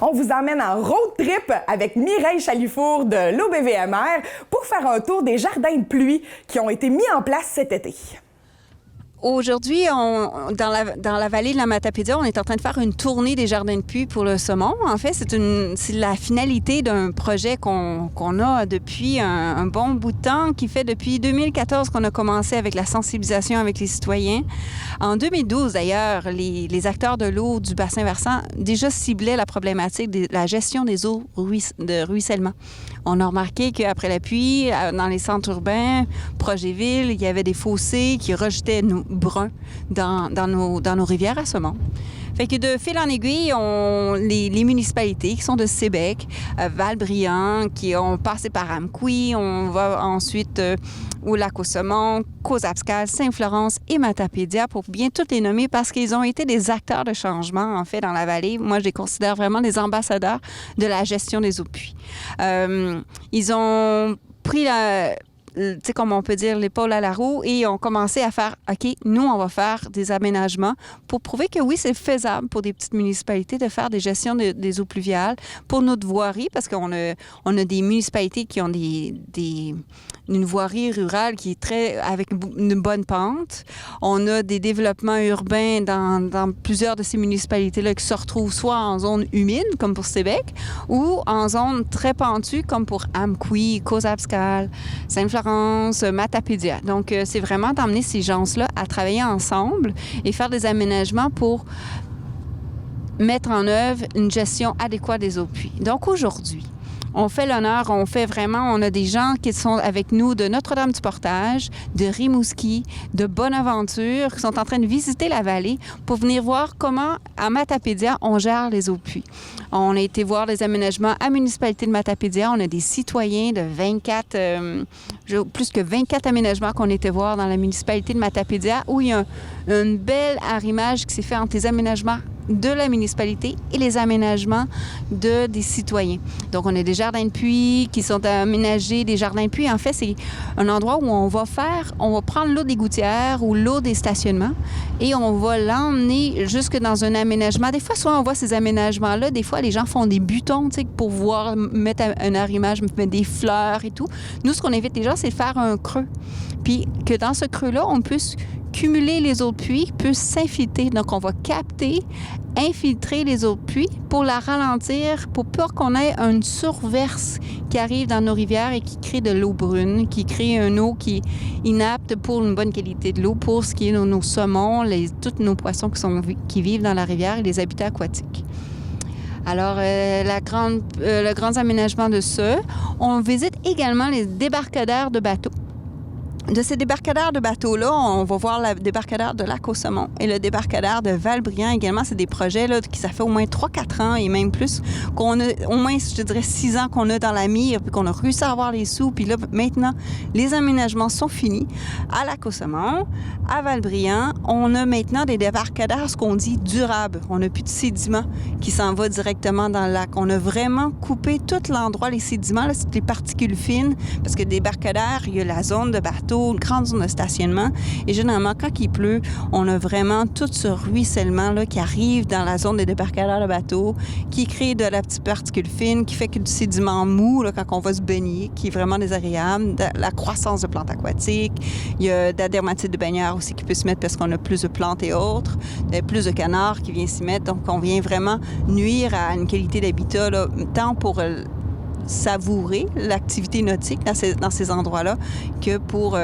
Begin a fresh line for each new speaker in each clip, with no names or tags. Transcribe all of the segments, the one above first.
on vous emmène en road trip avec Mireille Chalifour de l'OBVMR pour faire un tour des jardins de pluie qui ont été mis en place cet été.
Aujourd'hui, dans la vallée de la Matapédia, on est en train de faire une tournée des jardins de pluie pour le saumon. En fait, c'est la finalité d'un projet qu'on a depuis un bon bout de temps, qui fait depuis 2014 qu'on a commencé avec la sensibilisation avec les citoyens. En 2012, d'ailleurs, les acteurs de l'eau du bassin versant déjà ciblaient la problématique de la gestion des eaux de ruissellement. On a remarqué qu'après la pluie, dans les centres urbains, proches des villes, il y avait des fossés qui rejetaient brun dans nos rivières à saumon. Fait que de fil en aiguille, les municipalités qui sont de Sébec, Val-Briand, qui ont passé par Amqui, on va ensuite au Lac-aux-Saumons, Cozapscal, Saint-Florence et Matapédia, pour bien toutes les nommer, parce qu'ils ont été des acteurs de changement, en fait, dans la vallée. Moi, je les considère vraiment des ambassadeurs de la gestion des eaux de pluie. Ils ont pris comme on peut dire, l'épaule à la roue et ont commencé à faire, OK, nous, on va faire des aménagements pour prouver que oui, c'est faisable pour des petites municipalités de faire des gestions des eaux pluviales pour notre voirie, parce qu'on a des municipalités qui ont une voirie rurale qui est avec une bonne pente. On a des développements urbains dans plusieurs de ces municipalités-là qui se retrouvent soit en zone humide, comme pour Sébec, ou en zone très pentue, comme pour Amqui, Cozapscal, Saint-Florence, Matapédia. Donc, c'est vraiment d'emmener ces gens-là à travailler ensemble et faire des aménagements pour mettre en œuvre une gestion adéquate des eaux de pluie. Donc, aujourd'hui, on fait l'honneur, on a des gens qui sont avec nous de Notre-Dame-du-Portage, de Rimouski, de Bonaventure, qui sont en train de visiter la vallée pour venir voir comment, à Matapédia, on gère les eaux de pluie. On a été voir les aménagements à la municipalité de Matapédia. On a des citoyens de plus que 24 aménagements qu'on était voir dans la municipalité de Matapédia, où il y a un bel arrimage qui s'est fait entre les aménagements de la municipalité et les aménagements des citoyens. Donc, on a des jardins de pluie qui sont aménagés, des jardins de pluie. En fait, c'est un endroit où on va prendre l'eau des gouttières ou l'eau des stationnements et on va l'emmener jusque dans un aménagement. Des fois, soit on voit ces aménagements-là, des fois, les gens font des butons, pour pouvoir mettre un arrimage, mettre des fleurs et tout. Nous, ce qu'on invite les gens, c'est de faire un creux. Puis que dans ce creux-là, on puisse cumuler les eaux de pluie, peut s'infiltrer. Donc, on va capter, infiltrer les eaux de pluie pour la ralentir, pour pas qu'on ait une surverse qui arrive dans nos rivières et qui crée de l'eau brune, qui crée une eau qui est inapte pour une bonne qualité de l'eau, pour ce qui est nos saumons, tous nos poissons qui vivent dans la rivière et les habitats aquatiques. Alors, le grand aménagement de ça, on visite également les débarcadères de bateaux. De ces débarcadères de bateaux-là, on va voir le débarcadère de Lac-aux-Saumons et le débarcadère de Val-Briand également. C'est des projets qui ça fait au moins 3-4 ans et même plus, qu'on a au moins, je dirais, 6 ans qu'on a dans la mire, puis qu'on a réussi à avoir les sous. Puis là, maintenant, les aménagements sont finis. À Lac-aux-Saumons, à Val-Briand, on a maintenant des débarcadères, ce qu'on dit durables. On n'a plus de sédiments qui s'en va directement dans le lac. On a vraiment coupé tout l'endroit, les sédiments, là, c'est les particules fines, parce que des débarcadères, il y a la zone de bateau, une grande zone de stationnement. Et généralement, quand il pleut, on a vraiment tout ce ruissellement là, qui arrive dans la zone des débarcadères de bateau, qui crée de la petite particule fine, qui fait que du sédiment mou là, quand on va se baigner, qui est vraiment désagréable. La croissance de plantes aquatiques. Il y a de la dermatite de baigneur aussi qui peut se mettre parce qu'on a plus de plantes et autres. Il y a plus de canards qui viennent s'y mettre. Donc, on vient vraiment nuire à une qualité d'habitat, là, tant pour savourer l'activité nautique dans ces endroits-là que pour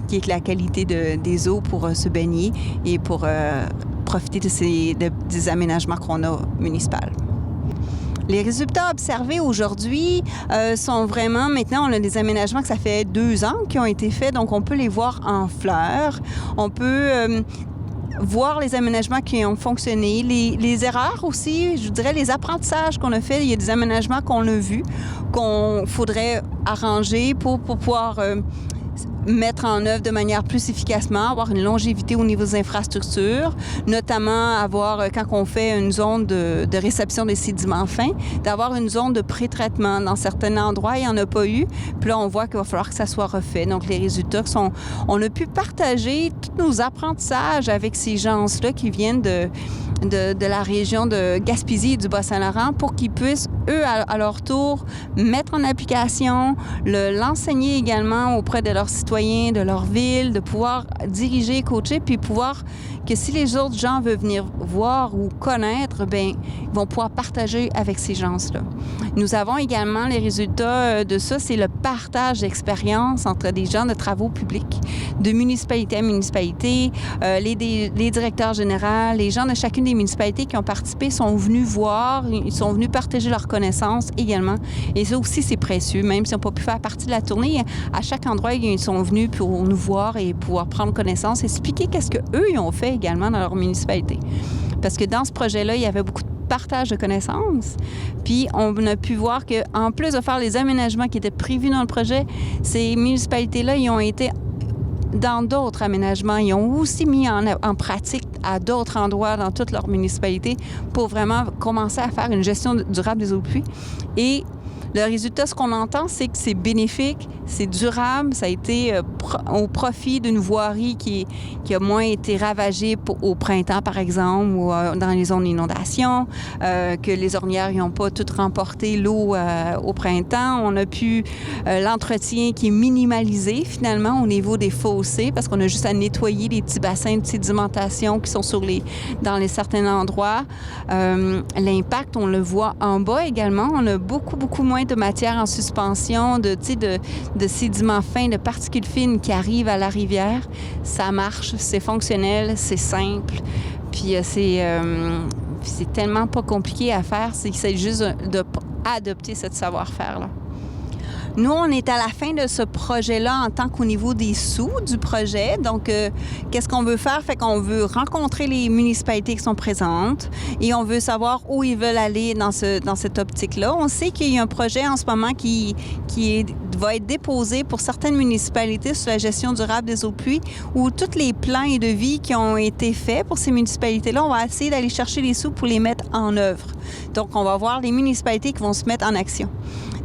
qui est la qualité des eaux pour se baigner et pour profiter des aménagements qu'on a municipaux. Les résultats observés aujourd'hui sont vraiment, maintenant, on a des aménagements que ça fait 2 ans qui ont été faits, donc on peut les voir en fleurs. On peut voir les aménagements qui ont fonctionné, les erreurs aussi, je dirais les apprentissages qu'on a fait. Il y a des aménagements qu'on a vus, qu'on faudrait arranger pour pouvoir mettre en œuvre de manière plus efficacement, avoir une longévité au niveau des infrastructures, notamment avoir, quand on fait une zone de réception des sédiments fins, d'avoir une zone de pré-traitement. Dans certains endroits, il n'y en a pas eu. Puis là, on voit qu'il va falloir que ça soit refait. Donc, les résultats sont... On a pu partager tous nos apprentissages avec ces gens-là qui viennent de la région de Gaspésie et du Bas-Saint-Laurent pour qu'ils puissent, eux, à leur tour, mettre en application, l'enseigner également auprès de leurs citoyens, de leur ville, de pouvoir diriger, coacher, puis pouvoir que si les autres gens veulent venir voir ou connaître, bien, ils vont pouvoir partager avec ces gens-là. Nous avons également les résultats de ça, c'est le partage d'expériences entre des gens de travaux publics, de municipalité à municipalité, les directeurs généraux, les gens de chacune des municipalités qui ont participé sont venus voir, ils sont venus partager leurs connaissances également. Et ça aussi, c'est précieux, même s'ils n'ont pas pu faire partie de la tournée. À chaque endroit, ils sont venus pour nous voir et pouvoir prendre connaissance, expliquer qu'est-ce qu'eux, ils ont fait également dans leur municipalité. Parce que dans ce projet-là, il y avait beaucoup de partage de connaissances. Puis, on a pu voir qu'en plus de faire les aménagements qui étaient prévus dans le projet, ces municipalités-là, ils ont été dans d'autres aménagements. Ils ont aussi mis en pratique à d'autres endroits dans toute leur municipalité pour vraiment commencer à faire une gestion durable des eaux de pluie. Et le résultat, ce qu'on entend, c'est que c'est bénéfique, c'est durable. Ça a été au profit d'une voirie qui a moins été ravagée au printemps, par exemple, ou dans les zones d'inondation, que les ornières n'ont pas toutes remporté l'eau au printemps. On a pu l'entretien qui est minimalisé, finalement, au niveau des fossés, parce qu'on a juste à nettoyer les petits bassins de sédimentation qui sont dans les certains endroits. L'impact, on le voit en bas également. On a beaucoup moins de matière en suspension, de sédiments fins, de particules fines qui arrivent à la rivière. Ça marche, c'est fonctionnel, c'est simple. Puis c'est tellement pas compliqué à faire, c'est juste d'adopter ce savoir-faire-là. Nous, on est à la fin de ce projet-là en tant qu'au niveau des sous du projet. Donc, qu'est-ce qu'on veut faire? Fait qu'on veut rencontrer les municipalités qui sont présentes et on veut savoir où ils veulent aller dans cette optique-là. On sait qu'il y a un projet en ce moment qui va être déposé pour certaines municipalités sur la gestion durable des eaux de pluie où tous les plans et devis qui ont été faits pour ces municipalités-là, on va essayer d'aller chercher les sous pour les mettre en œuvre. Donc, on va voir les municipalités qui vont se mettre en action.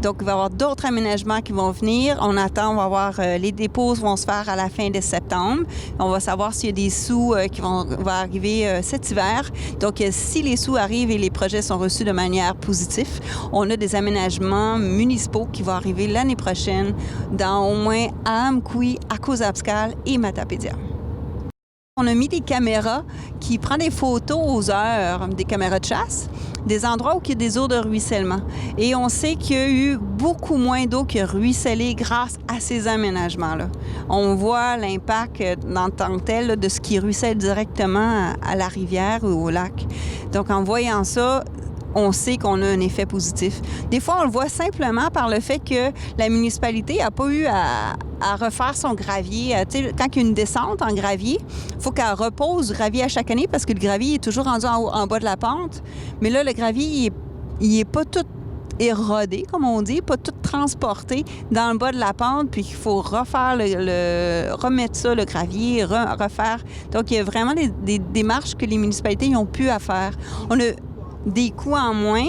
Donc, il va y avoir d'autres aménagements qui vont venir. On va voir les dépôts vont se faire à la fin de septembre. On va savoir s'il y a des sous qui vont arriver cet hiver. Donc, si les sous arrivent et les projets sont reçus de manière positive, on a des aménagements municipaux qui vont arriver l'année prochaine dans au moins Amqui, Akousabskal et Matapédia. On a mis des caméras qui prennent des photos aux heures, des caméras de chasse, des endroits où il y a des eaux de ruissellement. Et on sait qu'il y a eu beaucoup moins d'eau qui a ruisselé grâce à ces aménagements-là. On voit l'impact en tant que tel là, de ce qui ruisselle directement à la rivière ou au lac. Donc, en voyant ça, on sait qu'on a un effet positif. Des fois, on le voit simplement par le fait que la municipalité n'a pas eu à refaire son gravier. Quand il y a une descente en gravier, il faut qu'elle repose le gravier à chaque année parce que le gravier est toujours rendu en bas de la pente. Mais là, le gravier, il est pas tout érodé, comme on dit, pas tout transporté dans le bas de la pente, puis il faut refaire remettre ça, le gravier, refaire. Donc, il y a vraiment des démarches que les municipalités ont pu à faire. On a des coûts en moins.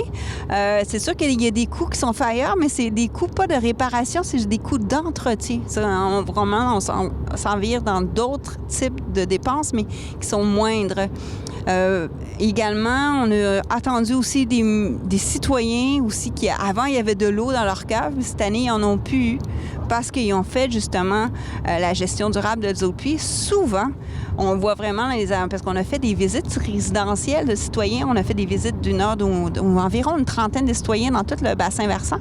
C'est sûr qu'il y a des coûts qui sont faits ailleurs, mais c'est des coûts pas de réparation, c'est des coûts d'entretien. On s'en vire dans d'autres types de dépenses, mais qui sont moindres. Également, on a attendu aussi des citoyens aussi qui, avant, il y avait de l'eau dans leur cave, mais cette année, ils n'en ont plus eu parce qu'ils ont fait justement la gestion durable de l'eau de pluie. Souvent, on voit vraiment, parce qu'on a fait des visites résidentielles de citoyens, on a fait des visites d'une heure environ une trentaine de citoyens dans tout le bassin versant.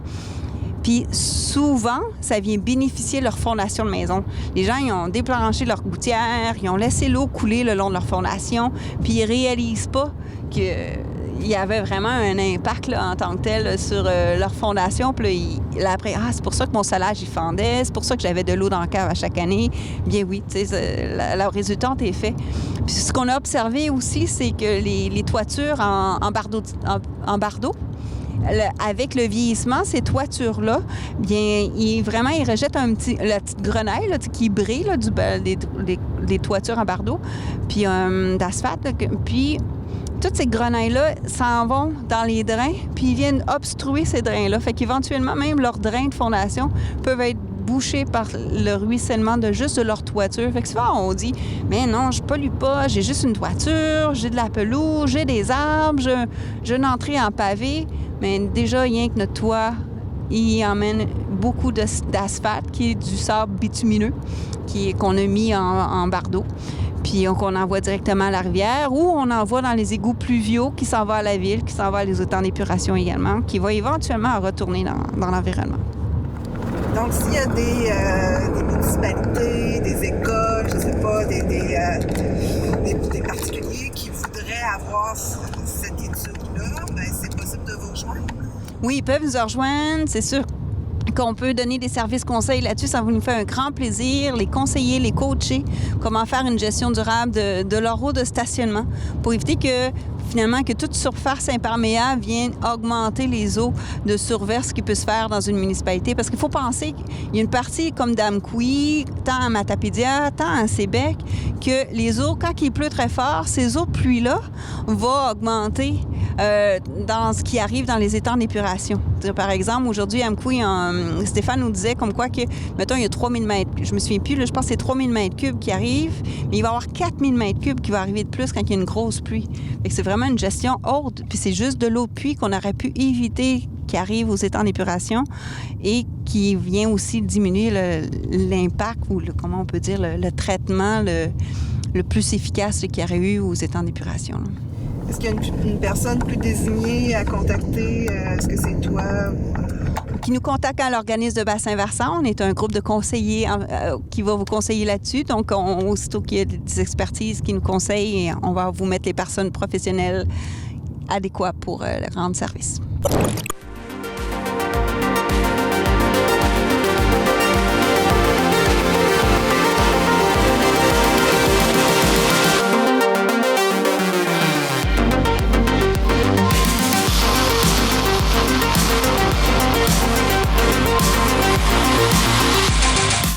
Puis souvent, ça vient bénéficier leur fondation de maison. Les gens, ils ont déplanché leur gouttière, ils ont laissé l'eau couler le long de leur fondation, puis ils ne réalisent pas qu'il y avait vraiment un impact là, en tant que tel sur leur fondation. Puis là, après, c'est pour ça que mon solage, il fendait, c'est pour ça que j'avais de l'eau dans le cave à chaque année. Bien oui, tu sais, le résultat est fait. Puis ce qu'on a observé aussi, c'est que les toitures en bardeau, avec le vieillissement, ces toitures-là, bien, ils rejettent la petite grenaille là, qui brille là, des toitures en bardeaux, puis d'asphalte. Puis toutes ces grenailles-là s'en vont dans les drains, puis ils viennent obstruer ces drains-là. Fait qu'éventuellement, même leurs drains de fondation peuvent être bouchés par le ruissellement de leur toiture. Fait que souvent, on dit « Mais non, je pollue pas, j'ai juste une toiture, j'ai de la pelouse, j'ai des arbres, j'ai une entrée en pavé. » Mais déjà, rien que notre toit, il emmène beaucoup d'asphalte, qui est du sable bitumineux, qu'on a mis en bardeau, puis qu'on envoie directement à la rivière, ou on envoie dans les égouts pluviaux qui s'en va à la ville, qui s'en va à les étangs d'épuration également, qui va éventuellement retourner dans l'environnement.
Donc, s'il y a des municipalités, des écoles, je ne sais pas, des particuliers qui voudraient avoir cette étude-là, bien, c'est possible de vous rejoindre?
Oui, ils peuvent nous rejoindre, c'est sûr qu'on peut donner des services conseils là-dessus. Ça nous fait un grand plaisir, les conseiller, les coacher, comment faire une gestion durable de leur eau de stationnement pour éviter finalement que toute surface imperméable vienne augmenter les eaux de surverse qui peut se faire dans une municipalité. Parce qu'il faut penser qu'il y a une partie comme d'Amqui, tant à Matapédia, tant à Sébec, que les eaux, quand il pleut très fort, ces eaux de pluie-là vont augmenter dans ce qui arrive dans les étangs d'épuration. Par exemple, aujourd'hui, à Amqui, Stéphane nous disait comme quoi que, mettons, il y a 3000 mètres, je me souviens plus, là, je pense que c'est 3000 mètres cubes qui arrivent, mais il va y avoir 4000 mètres cubes qui va arriver de plus quand il y a une grosse pluie. Fait que c'est vraiment une gestion haute, puis c'est juste de l'eau de pluie qu'on aurait pu éviter qui arrive aux étangs d'épuration et qui vient aussi diminuer l'impact ou comment on peut dire le traitement le plus efficace qu'il y aurait eu aux étangs d'épuration.
Est-ce qu'il y a une personne plus désignée à contacter? Est-ce que c'est toi?
Qui nous contacte à l'organisme de bassin versant. On est un groupe de conseillers qui va vous conseiller là-dessus. Donc, aussitôt qu'il y a des expertises qui nous conseillent, on va vous mettre les personnes professionnelles adéquates pour rendre service.